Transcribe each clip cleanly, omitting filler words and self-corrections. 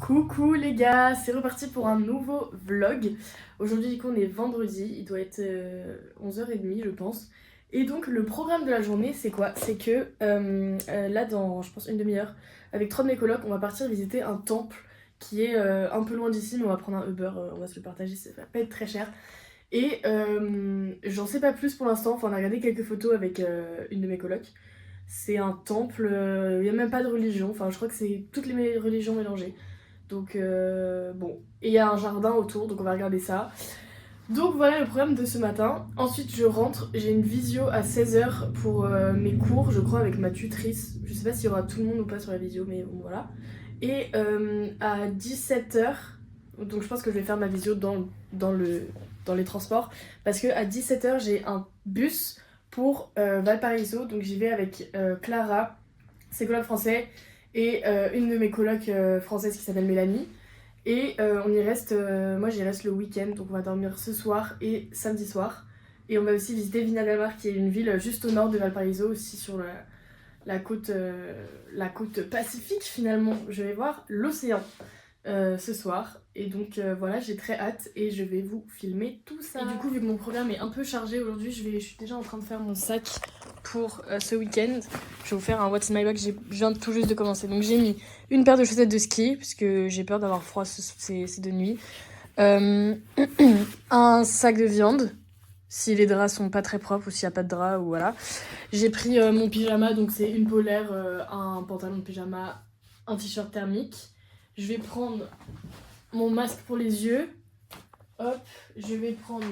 Coucou les gars, c'est reparti pour un nouveau vlog. Aujourd'hui du coup on est vendredi, il doit être 11h30 je pense. Et donc le programme de la journée c'est quoi? C'est que là dans je pense une demi-heure, avec 3 de mes colocs, on va partir visiter un temple qui est un peu loin d'ici, mais on va prendre un Uber, on va se le partager, ça va pas être très cher. Et j'en sais pas plus pour l'instant, enfin on a regardé quelques photos avec une de mes colocs. C'est un temple, il n'y a même pas de religion, enfin je crois que c'est toutes les religions mélangées. Donc bon, et il y a un jardin autour, donc on va regarder ça. Donc voilà le programme de ce matin. Ensuite je rentre, j'ai une visio à 16h pour mes cours, je crois avec ma tutrice. Je sais pas s'il y aura tout le monde ou pas sur la visio, mais bon voilà. Et à 17h, donc je pense que je vais faire ma visio dans les transports. Parce que à 17h j'ai un bus pour Valparaiso, donc j'y vais avec Clara, ses colocs français, et une de mes colocs françaises qui s'appelle Mélanie. Et on y reste, moi j'y reste le week-end, donc on va dormir ce soir et samedi soir. Et on va aussi visiter Viña del Mar, qui est une ville juste au nord de Valparaiso, aussi sur la côte pacifique finalement. Je vais voir l'océan ce soir. Et donc voilà, j'ai très hâte et je vais vous filmer tout ça. Et du coup, vu que mon programme est un peu chargé aujourd'hui, je suis déjà en train de faire mon sac pour ce week-end. Je vais vous faire un What's in my bag, je viens tout juste de commencer. Donc j'ai mis une paire de chaussettes de ski, parce que j'ai peur d'avoir froid ces 2 nuits. Un sac de viande, si les draps sont pas très propres ou s'il n'y a pas de draps, ou voilà. J'ai pris mon pyjama, donc c'est une polaire, un pantalon de pyjama, un t-shirt thermique. Je vais prendre mon masque pour les yeux. Hop, je vais prendre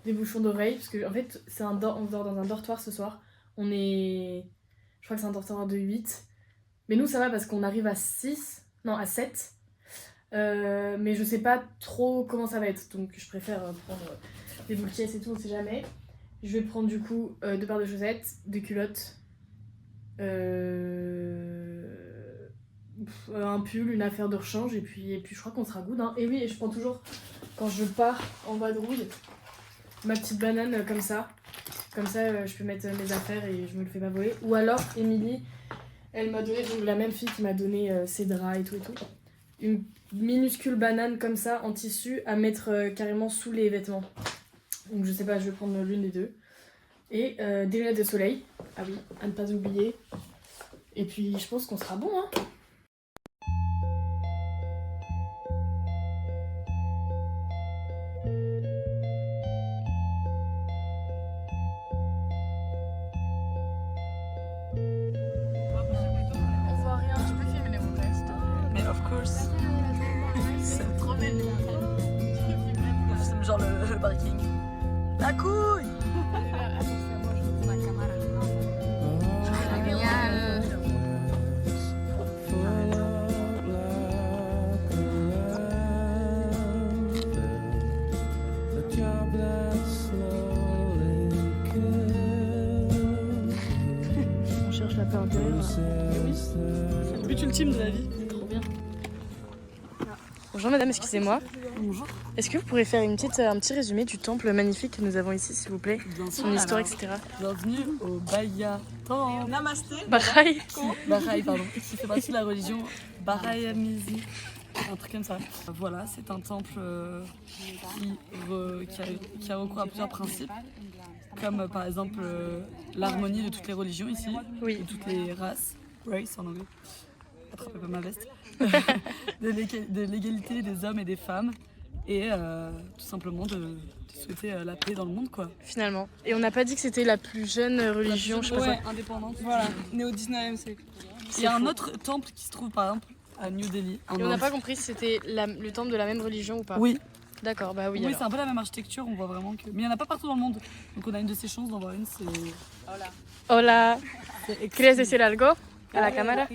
des bouchons d'oreilles, parce que en fait on dort dans un dortoir ce soir. Je crois que c'est un dortoir de 8. Mais nous ça va parce qu'on arrive à 7. Mais je sais pas trop comment ça va être, donc je préfère prendre des boules et tout, on sait jamais. Je vais prendre du coup 2 paires de chaussettes, des culottes, un pull, une affaire de rechange, et puis je crois qu'on sera good, hein. Et oui, et je prends toujours, quand je pars en vadrouille, ma petite banane comme ça. Comme ça, je peux mettre mes affaires et je me le fais pas voler. Ou alors, Émilie, elle m'a donné, donc la même fille qui m'a donné ses draps et tout, une minuscule banane comme ça, en tissu, à mettre carrément sous les vêtements. Donc je sais pas, je vais prendre l'une des deux. Et des lunettes de soleil, ah oui, à ne pas oublier. Et puis je pense qu'on sera bon, hein. C'est trop belle. C'est genre le parking. La couille. On cherche la paix intérieure. Oui, c'est le but ultime de la vie. Trop bien. Bonjour madame, excusez-moi. Bonjour. Est-ce que vous pourriez faire un petit résumé du temple magnifique que nous avons ici, s'il vous plaît? Son histoire, etc. Bienvenue au Bahia Temple. Namasté. Bahai. Bahai, pardon. Qui fait partie de la religion Baha'ï, un truc comme ça. Voilà, c'est un temple qui a recours à plusieurs principes, comme par exemple l'harmonie de toutes les religions ici, Oui. de toutes les races, race en anglais. Attrapez pas ma veste. de l'égalité des hommes et des femmes et tout simplement de souhaiter la paix dans le monde, quoi. Finalement. Et on n'a pas dit que c'était la plus jeune religion, je sais pas Ouais, indépendante. Voilà, né au 19e siècle. Il y a un autre temple qui se trouve par exemple à New Delhi. Et on n'a pas compris si c'était le temple de la même religion ou pas. Oui, D'accord, bah oui. oui, alors. c'est un peu la même architecture, on voit vraiment que. Mais il n'y en a pas partout dans le monde. Donc on a une de ces chances d'en voir une, c'est. Hola. C'est ¿Quieres decir algo a la cámara?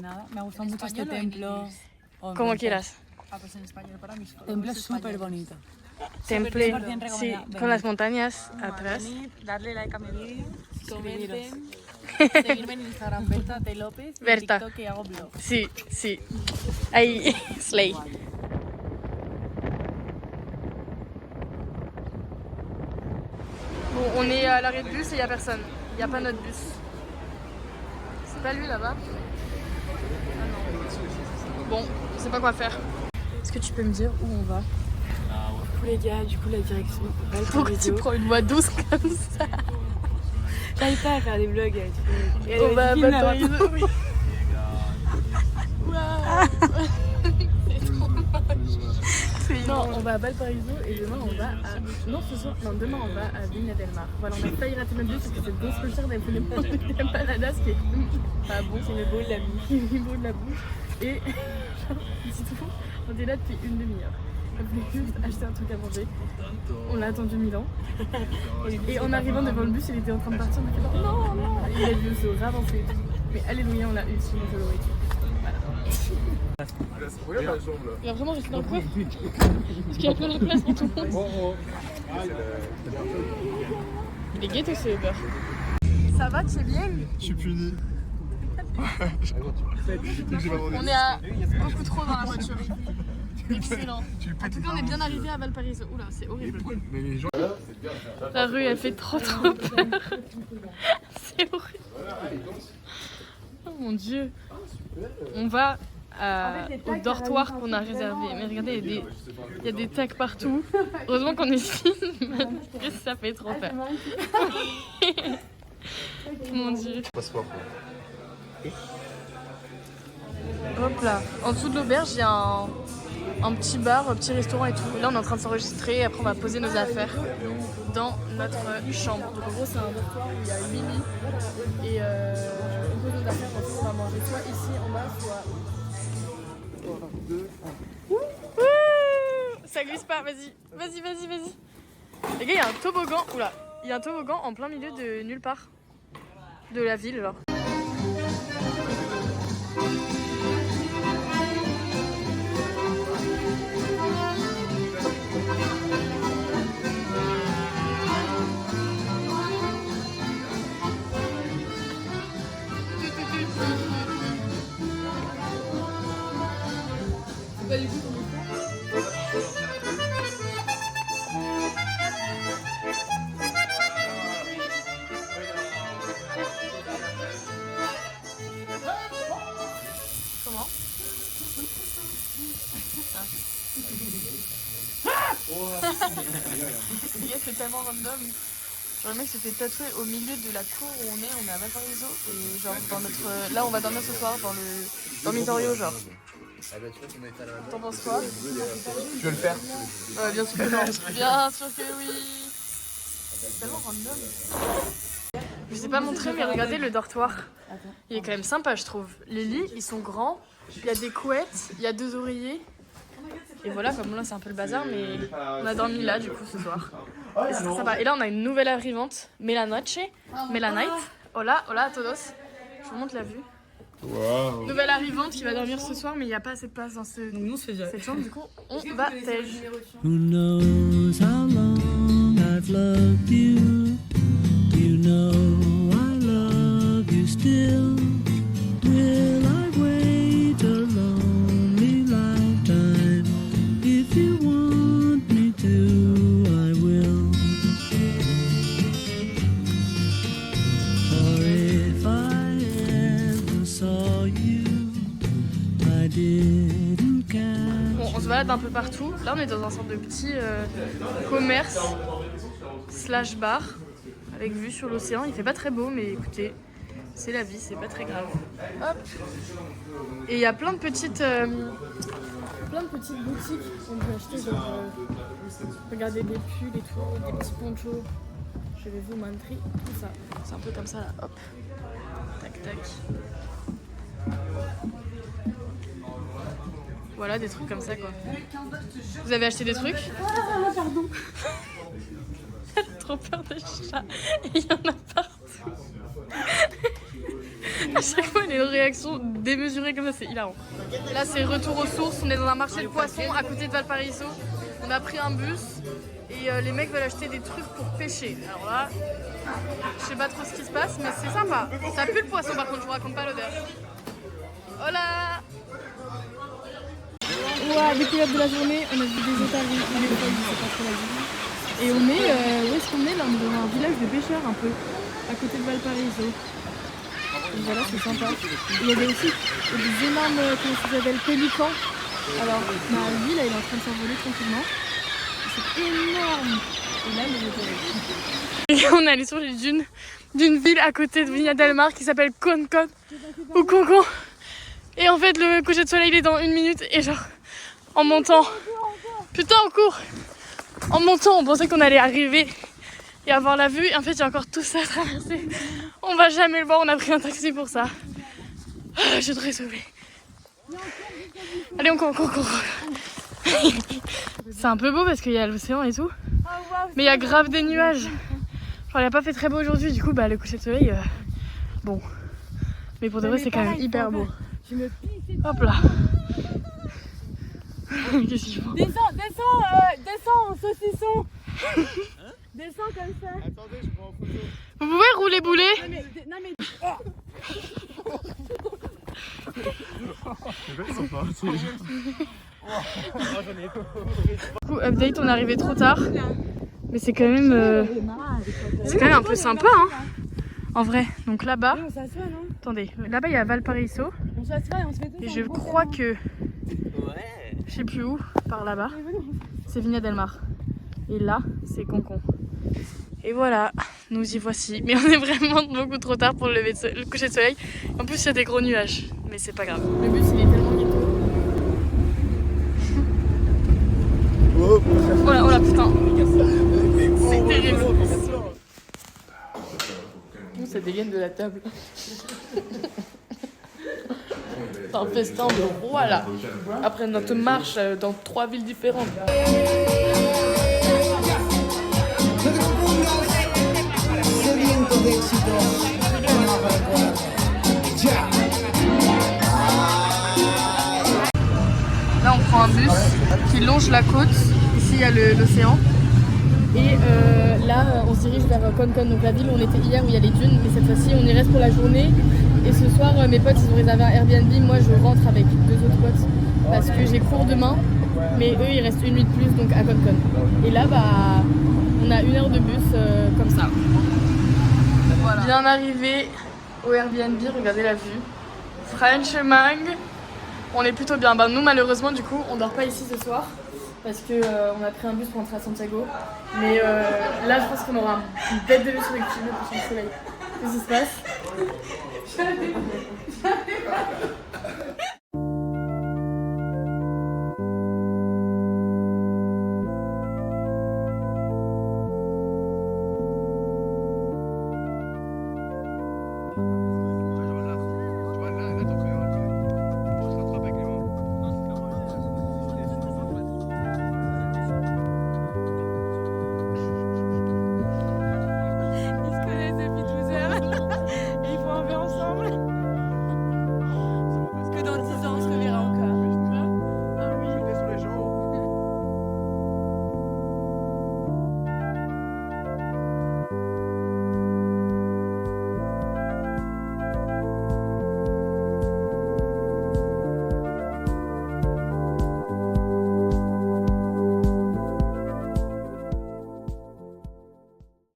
Nada, me ha gustado mucho este templo. Como quieras. Templo es súper bonito. Temple, 100% sí, recomendable. con las montañas atrás. Darle like a mi vídeo, comenten, seguirme en Instagram, Berta T. López, y en Berta. TikTok que hago blog. Si, si. Ahí, Slay. Bon, on est à l'arrêt de bus et il n'y a personne. Il n'y a pas notre bus. C'est pas lui là-bas? Ah non. Bon, sais pas quoi faire. Est-ce que tu peux me dire où on va? Les gars, du coup, la direction. Pourquoi tu prends une voix douce comme ça? J'arrive pas à faire des vlogs. On va à Valparaiso. Non, on va à Valparaiso et demain on va à... Non, ce soir, non, demain on va à Viña del Mar. Voilà, on a failli rater notre bus parce que cette grosse cochère d'elle voulait prendre des empanadas qui est pas bon. C'est le beau de la bouche. C'est le beau de la bouche. Et, dis-toi, on est là depuis une demi-heure. Elle voulait juste acheter un truc à manger. On l'a attendu 1000 ans. Et en arrivant devant le bus, il était en train de partir. On a fait non, non. Il a dû se ravancer. Mais alléluia, on l'a eu, sinon je l'aurais tué. Voilà. Il va vraiment rester dans le coin. Parce qu'il y a pas la place pour tout le monde. Il est ghetto ce Uber. Ça va, tu es bien? Je suis puni. On est à beaucoup trop dans la voiture. Excellent. En tout cas, on est bien arrivé à Valparaiso. Oula, c'est horrible. La rue, elle fait trop peur. C'est horrible. Oh mon dieu. On va au dortoir qu'on a réservé. Mais regardez, il y a des tags partout. Heureusement qu'on est ici. Ça fait trop peur. Mon dieu. Hop là. En dessous de l'auberge, il y a un petit bar, un petit restaurant et tout. Et là, on est en train de s'enregistrer. Après, on va poser nos affaires dans notre chambre. Donc, en gros, c'est un dortoir où il y a 8 lits. Et on pose nos affaires. Ensuite, on va manger soit ici en bas, soit. Ça glisse pas, vas-y. Les gars, il y a un toboggan. Oula, il y a un toboggan en plein milieu de nulle part. De la ville, genre. Pas du coup comment? C'est tellement random. Genre le mec se fait tatouer au milieu de la cour où on est à Valparaiso et genre dans notre... Là on va dormir ce soir dans le dormitorio genre. T'en penses quoi? Tu veux le faire? Bien sûr que non. Bien sûr que oui. C'est tellement random. Je vous ai pas montré mais regardez le dortoir. Il est quand même sympa je trouve. Les lits ils sont grands, il y a des couettes, il y a 2 oreillers. Et voilà, comme là c'est un peu le bazar mais on a dormi là du coup ce soir. Et c'est très sympa. Et là on a une nouvelle arrivante, Melanoche, Melanite. Hola, hola a todos. Je vous montre la vue. Wow. Nouvelle arrivante qui va dormir ce soir mais il n'y a pas assez de place dans cette chambre du coup on va tège. Who knows how long I've loved you? You know I love you still. Will I wait a lonely lifetime? If you want me to, I will. Or if I ever saw you, I didn't catch. Bon, on se balade un peu partout. Là on est dans un sorte de petit commerce slash bar avec vue sur l'océan. Il fait pas très beau mais écoutez, c'est la vie, c'est pas très grave. Hop. Et il y a plein de petites boutiques on peut acheter genre regardez des pulls et tout, des petits ponchos. Je vais vous montrer tout ça. C'est un peu comme ça là, hop. Tac tac. Voilà des trucs comme ça quoi. Vous avez acheté des trucs? Ah pardon. J'ai trop peur des chats. Il y en a partout. À chaque fois, il y a une réaction démesurée comme ça, c'est hilarant. Là, c'est retour aux sources. On est dans un marché de poissons à côté de Valparaiso. On a pris un bus et les mecs veulent acheter des trucs pour pêcher. Alors là, je sais pas trop ce qui se passe, mais c'est sympa. Ça pue le poisson, par contre, je vous raconte pas l'odeur. Hola! Ouah, découverte de la journée, on a vu des otaries, des feuilles, c'est pas trop la vie. Et on est, où est-ce qu'on est là? On est dans un village de pêcheurs un peu, à côté de Valparaiso. Donc voilà, c'est sympa. Et il y avait aussi des énormes, comment ça s'appelle, pélicans Alors, lui, là, il est en train de s'envoler tranquillement. C'est énorme. Et là, il est décollé. On est allé sur les dunes d'une ville à côté de Viña del Mar qui s'appelle Concon ou Concon. Et en fait, le coucher de soleil, il est dans 1 minute. Et genre, en montant, putain, on court. En montant, on pensait qu'on allait arriver et avoir la vue. Et en fait, il y a encore tout ça à traverser. On va jamais le voir, on a pris un taxi pour ça. Je suis très sauvée. Allez, on court. C'est un peu beau parce qu'il y a l'océan et tout. Mais il y a grave des nuages. Genre, il n'a pas fait très beau aujourd'hui, du coup, bah, le coucher de soleil, bon. Mais pour de vrai, c'est quand même hyper beau. Hop là. Qu'est-ce qu'ils font? Descends en saucisson. Descends comme ça. Attendez, je prends en photo. Vous pouvez rouler boulet? Non mais Ils sont pas. Du coup, update, on est arrivé trop tard. Mais c'est quand même un peu sympa, hein, en vrai. Donc là-bas, on s'assoit, non? attendez, là-bas il y a Valparaiso. On s'assoit et on se fait tout. Et je crois que, je sais plus où, par là-bas, c'est Viña del Mar. Et là, c'est Concon. Et voilà, nous y voici. Mais on est vraiment beaucoup trop tard pour le coucher de soleil. En plus, il y a des gros nuages, mais c'est pas grave. Le bus, il est tellement ghetto. Oh là, putain. C'est terrible. Nous, ça dégaine de la table. C'est un festin de roi là. Après notre marche dans 3 villes différentes. Là on prend un bus qui longe la côte. Ici il y a l'océan. Et là on se dirige vers Concon, donc la ville où on était hier où il y a les dunes. Mais cette fois-ci on y reste pour la journée. Et ce soir mes potes ils ont réservé un Airbnb. Moi je rentre avec 2 autres potes parce que j'ai cours demain. Mais eux ils restent 1 nuit de plus donc à Concon. Et là bah on a 1 heure de bus comme ça. Voilà. Bien arrivé au Airbnb, regardez la vue. French Mang. On est plutôt bien. Bah, nous malheureusement du coup on dort pas ici ce soir parce que on a pris un bus pour rentrer à Santiago. Mais là je pense qu'on aura une bête de vue sur le soleil. Qu'est-ce qui se passe?